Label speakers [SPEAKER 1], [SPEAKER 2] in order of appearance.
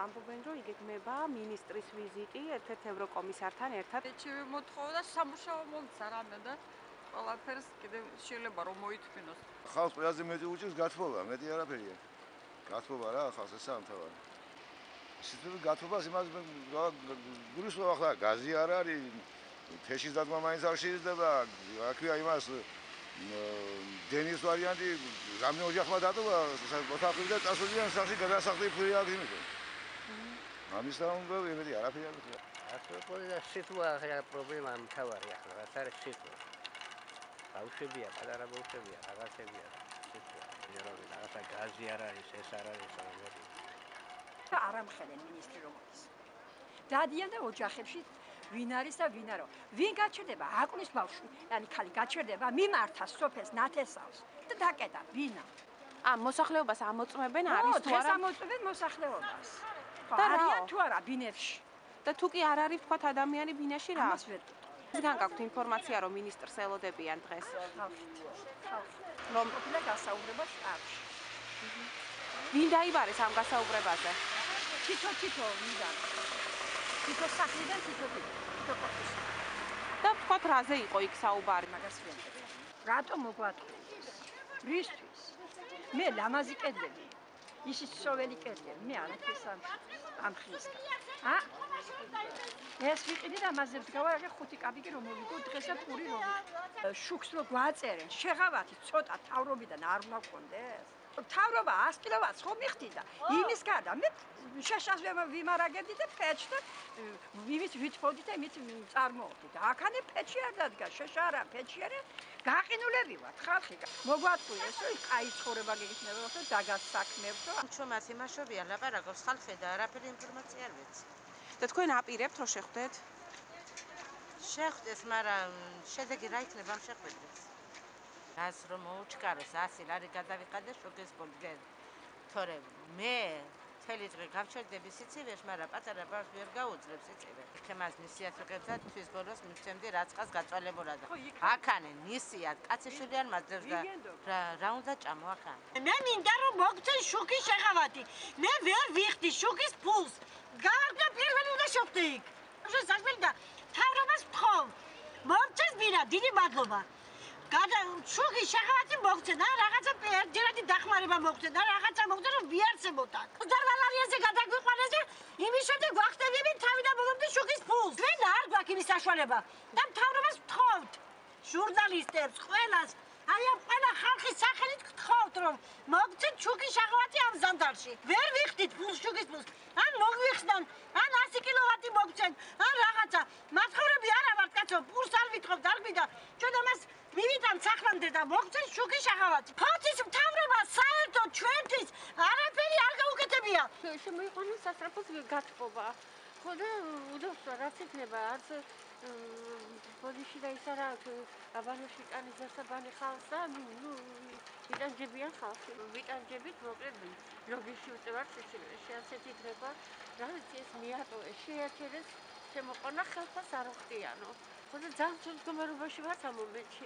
[SPEAKER 1] ამბობენ, რომ იგეგმება მინისტრის ვიზიტი ერთ-ერთ ევროკომისართან ერთად.
[SPEAKER 2] ეჩივი მოთხოვა და სამუშაო მომცა რამე და ყველაფერს კიდევ შეიძლება რომ მოითმინოს.
[SPEAKER 3] ხალხს ყველაზე მეტი უჭირს გათბობა, მეტი არაფერია. გათბობა რა ხალხს ეს ამთავარი. სიტყვი გათბობას იმას გულისხმობ ახლა გაზი არ არის, თეშის დადგმა მაინც არ შეიძლება, აქვია იმას დენის ვარიანტი რამე ოჯახმა დატოვა ოთახი და წასულიან სახში გადასახდი ფული აქვს იმიტომ. ამის დამო იმედი არაფერი არ გქონდა.
[SPEAKER 4] ასე ყველა სიტუაცია პრობლემა მთავარი ახლა რაც არის სიტუაცია. ბავშვებია, პატარა ბავშვებია, რაღაცებია. სიტუაცია რაღაცა გაზი არ არის, ეს არ არის სამომავლო.
[SPEAKER 5] არ ამხელენ მინისტრი როგორც. დადიან და ოჯახებში ვინ არის და ვინ არა. ვინ გაჩერდება? აკლის ბავშვი, yani ხალი გაჩერდება, მიმართა სოფელს, ნათესავს და დაკეტა ვინა.
[SPEAKER 1] მოსახლეობას ამოწმებენ არის თუ არა?
[SPEAKER 5] ეს ამოწმებენ მოსახლეობას. არიან თუ არა ბინებში.
[SPEAKER 1] და თუ კი არ არის თქვათ ადამიანი ბინაში რა?
[SPEAKER 5] ამას ვერ ვიტყვი.
[SPEAKER 1] ისგან გაქვთ ინფორმაცია რომ მინისტრს ელოდებიან დღეს.
[SPEAKER 5] რომ ყოფილა გასაუბრება შტაბში.
[SPEAKER 1] ვინ დაიბარეს ამ გასაუბრებაზე?
[SPEAKER 5] თითო ვიდან. თითო სახლიდან თითო ყოფის.
[SPEAKER 1] და თქვათ რაზე იყო იქ საუბარი?
[SPEAKER 5] მაგას ვერ ვიტყვი. რატომ მოგვატყუეს? რისთვის? მე ლამაზი კედლები. ისიც სოველი კედლები, მე არაფერს ამ ხილისგან. ეს ვიყიდი და ამაზე ვდგავარ, აგე 5 კაბიკი რომ მოვიგო დღესა პური რომ შუქს რო გვაწერენ, შეღავათი ცოტა თავრობიდან არ უნდა გქონდეს. თავრობა 100 კილოვატს ხო მიხდიდა. იმის გარდა მე შეშას ვიმარაგებდი და ფეჩ და იმით ვითხოვდი და იმით წარმოვდი და აქანე ფეჩი არ დადგა, შეშა არა, ფეჩი არა. გაყინულები ვართ ხალხი. მოგვაწყვიეს რომ კაი ცხოვრება გიგრძნობა და დაგასაქმებთ.
[SPEAKER 6] უჩვენათ იმაშობია ლაპარაკობს ხალხი და არაფერი ინფორმაცია არ ვიცი.
[SPEAKER 1] და თქვენ აპირებთ რომ შეხვდეთ?
[SPEAKER 6] შეხვდეს, მაგრამ შედეგი რა იქნება ამ შეხვედრის? რას რომ მოუჩქაროს 100 ლარი გადავიყადე შოკის პოლიტიკა. თორე მე მთელი დღე გავჩერდები სიცივეში, მაგრამ პატარა ბავშვი ვერ გაუძლებს სიცივე. ხემას ნისიათ ვიღებ და თვის ბოლოს მივცემდი რაცხას გაწვალებულად. აქანე ნისიათ კაციშვილი არ მაძლევს და რა უნდა ჭამო აქან?
[SPEAKER 7] მე მინდა რომ მოგცენ შუქის შეღავათი. მე ვერ ვიხდი შუქის ფულს. გავარდა პირველი უნდა შევხვდი იქ. შესაძლებელი და თავრობას ვთხოვ. მოგცეს ბინა, დიდი მადლობა. შუქის შეღავათი მოგცენ, რაღაცა ერთჯერადი დახმარება მოგცენ, რაღაცა მოგცენ რომ ვიარსებოთ აქ. დარვალარიაზე გადაგვიყვანეს და იმის შემდეგ ვახტებები თავი და მოგებდი შუქის ფულს. ვინ არ გვაქვს იმის საშუალება და მთავრობას ვთხოვთ. ჟურნალისტებს, ყველას აი ამ ყველა ხალხის სახელით გთხოვთ რომ მოგცეთ შუქის შეღავათი ამ ზამთარში. ვერ ვიხდით ფულს შუქის ფულს. ან მოგვიხსნან, ან 100 კილოვატი მოგცენ, ან რაღაცა. მაცხოვრები არა ვართ კაცო, ფულს არ ვითხოვთ, არ გვიდა. ჩვენ ამას მივიტან სახლამდე და მოგცენ შუქის შეღავათი. ხალხის მთავრობა საერთოდ ჩვენთვის არაფერი არ გაუკეთებია.
[SPEAKER 8] შემოიყვანეს სასწრაფოს გათბობა. ხო და უდავსვა რაც იქნება, არც ბოდიში და ის არა აბანოში კანის დასაბანი ხალხს და იტანჯებიან ხალხი. ვიტანჯებით მოკლედ ლოგიში უწევართ შეასეთ იქნება, რა ვიცი ეს მიატოვეს, შეაჩერეს, შემოყვანა ხალხს არ ვხდიანო. ხო და ძალიან მდგომარეობაში ვართ ამ მომენტში.